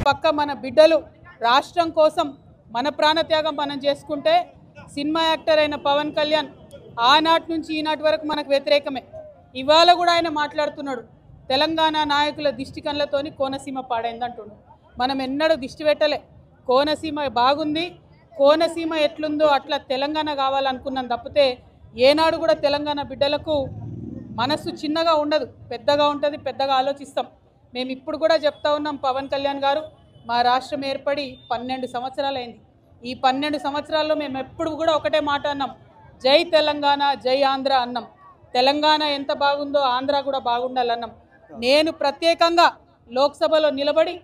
పక్క మన బిడ్డలు రాష్ట్రం కోసం మన ప్రాణత్యాగం మనం చేసుకుంటే సినిమా యాక్టర్ అయిన పవన్ కళ్యాణ్ ఆనాటి నుంచి ఈనాటి వరకు మనకు వ్యతిరేకమే. ఇవాళ కూడా ఆయన మాట్లాడుతున్నాడు, తెలంగాణ నాయకుల దిష్టి కళ్ళతోని కోనసీమ పాడైందంటున్నాడు. మనం ఎన్నడూ దిష్టి పెట్టలే. కోనసీమ బాగుంది, కోనసీమ ఎట్లుందో అట్లా తెలంగాణ కావాలనుకున్నాం తప్పితే ఏనాడు కూడా తెలంగాణ బిడ్డలకు మనస్సు చిన్నగా ఉండదు, పెద్దగా ఉంటుంది, పెద్దగా ఆలోచిస్తాం. మేము ఇప్పుడు కూడా చెప్తా ఉన్నాం, పవన్ కళ్యాణ్ గారు మా రాష్ట్రం ఏర్పడి 12 సంవత్సరాలు అయింది. ఈ 12 సంవత్సరాల్లో మేము ఎప్పుడు కూడా ఒకటే మాట అన్నాం, జై తెలంగాణ జై ఆంధ్ర అన్నాం. తెలంగాణ ఎంత బాగుందో ఆంధ్ర కూడా బాగుండాలన్నాం. నేను ప్రత్యేకంగా లోక్సభలో నిలబడి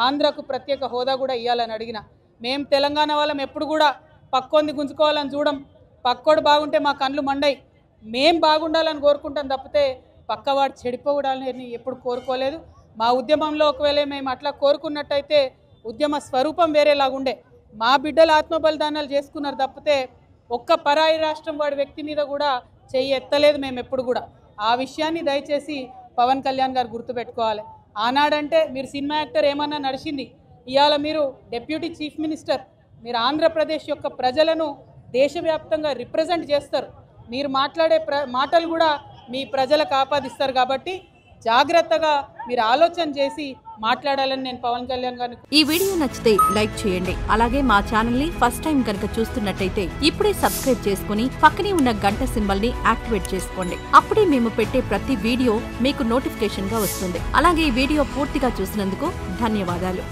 ఆంధ్రకు ప్రత్యేక హోదా కూడా ఇవ్వాలని అడిగిన. మేము తెలంగాణ వాళ్ళం ఎప్పుడు కూడా పక్కోంది గుంజుకోవాలని చూడం, పక్కోడు బాగుంటే మా కళ్ళు మండయి, మేం బాగుండాలని కోరుకుంటాం తప్పితే పక్కవాడు చెడిపోవడాలని ఎప్పుడు కోరుకోలేదు. మా ఉద్యమంలో ఒకవేళ మేము అట్లా కోరుకున్నట్టయితే ఉద్యమ స్వరూపం వేరేలాగుండే. మా బిడ్డలు ఆత్మబలిదానాలు చేసుకున్నారు తప్పితే ఒక్క పరాయి రాష్ట్రం వాడి వ్యక్తి మీద కూడా చెయ్యి ఎత్తలేదు మేము ఎప్పుడు కూడా. ఆ విషయాన్ని దయచేసి పవన్ కళ్యాణ్ గారు గుర్తుపెట్టుకోవాలి. ఆనాడంటే మీరు సినిమా యాక్టర్ ఏమన్నా నడిచింది, ఇవాళ మీరు డిప్యూటీ చీఫ్ మినిస్టర్, మీరు ఆంధ్రప్రదేశ్ యొక్క ప్రజలను దేశవ్యాప్తంగా రిప్రజెంట్ చేస్తారు. మీరు మాట్లాడే మాటలు కూడా మీ ప్రజలకు ఆపాదిస్తారు. కాబట్టి జాగ్రత్తగా మీరు ఆలోచన చేసి మాట్లాడాలని నేను పవన్ కళ్యాణ్ గారిని. ఈ వీడియో నచ్చితే లైక్ చేయండి. అలాగే మా ఛానల్ ని ఫస్ట్ టైం కనుక చూస్తున్నట్టయితే ఇప్పుడే సబ్స్క్రైబ్ చేసుకుని పక్కనే ఉన్న గంట సింబల్ ని యాక్టివేట్ చేసుకోండి. అప్పుడే మేము పెట్టే ప్రతి వీడియో మీకు నోటిఫికేషన్ గా వస్తుంది. అలాగే ఈ వీడియో పూర్తిగా చూసినందుకు ధన్యవాదాలు.